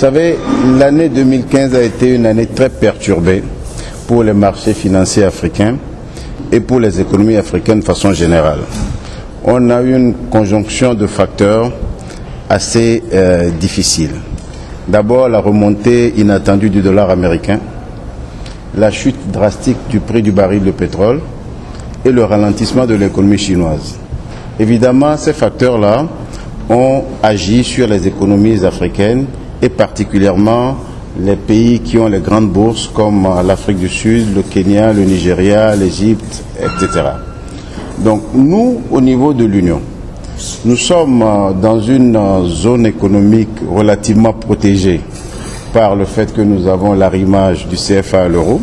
savez, l'année 2015 a été une année très perturbée pour les marchés financiers africains et pour les économies africaines de façon générale. On a eu une conjonction de facteurs assez difficile. D'abord, la remontée inattendue du dollar américain, la chute drastique du prix du baril de pétrole et le ralentissement de l'économie chinoise. Évidemment, ces facteurs-là ont agi sur les économies africaines et particulièrement les pays qui ont les grandes bourses comme l'Afrique du Sud, le Kenya, le Nigeria, l'Égypte, etc. Donc nous, au niveau de l'Union, nous sommes dans une zone économique relativement protégée par le fait que nous avons l'arrimage du CFA à l'euro.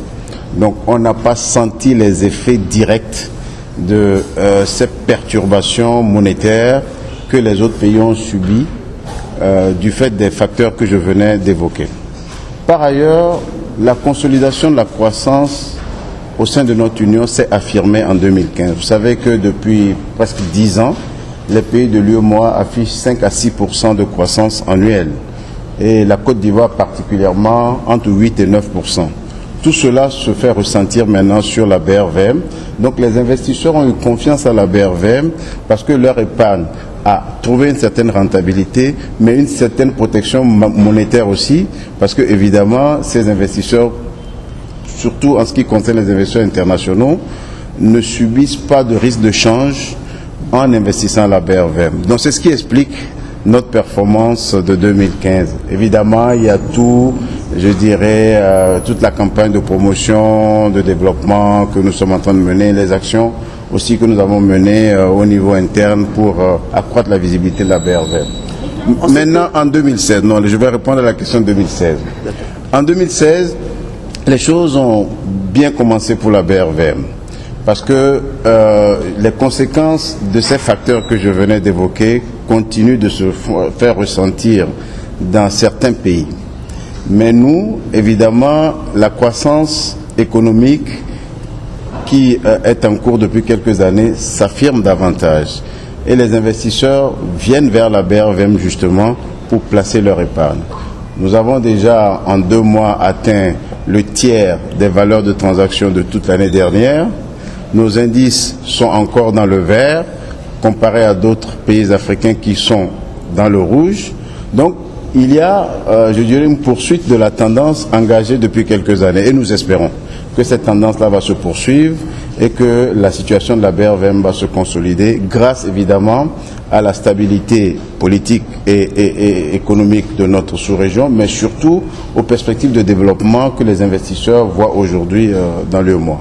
Donc on n'a pas senti les effets directs de ces perturbations monétaires que les autres pays ont subies du fait des facteurs que je venais d'évoquer. Par ailleurs, la consolidation de la croissance au sein de notre Union s'est affirmée en 2015. Vous savez que depuis presque 10 ans, les pays de l'UEMOA affichent 5 à 6% de croissance annuelle et la Côte d'Ivoire particulièrement entre 8 et 9%. Tout cela se fait ressentir maintenant sur la BRVM. Donc les investisseurs ont eu confiance à la BRVM parce que leur épargne a trouvé une certaine rentabilité, mais une certaine protection monétaire aussi, parce que évidemment ces investisseurs, surtout en ce qui concerne les investisseurs internationaux, ne subissent pas de risque de change en investissant à la BRVM. Donc c'est ce qui explique notre performance de 2015. Évidemment, il y a tout, je dirais, toute la campagne de promotion, de développement que nous sommes en train de mener, les actions aussi que nous avons menées au niveau interne pour accroître la visibilité de la BRVM. Maintenant, en 2016, non, je vais répondre à la question de 2016. En 2016, les choses ont bien commencé pour la BRVM. Parce que les conséquences de ces facteurs que je venais d'évoquer continuent de se faire ressentir dans certains pays. Mais nous, évidemment, la croissance économique qui est en cours depuis quelques années s'affirme davantage. Et les investisseurs viennent vers la BRVM justement pour placer leur épargne. Nous avons déjà en 2 mois atteint le tiers des valeurs de transaction de toute l'année dernière. Nos indices sont encore dans le vert, comparés à d'autres pays africains qui sont dans le rouge. Donc, il y a, je dirais, une poursuite de la tendance engagée depuis quelques années. Et nous espérons que cette tendance-là va se poursuivre et que la situation de la BRVM va se consolider grâce, évidemment, à la stabilité politique et économique de notre sous-région, mais surtout aux perspectives de développement que les investisseurs voient aujourd'hui dans l'UEMOA.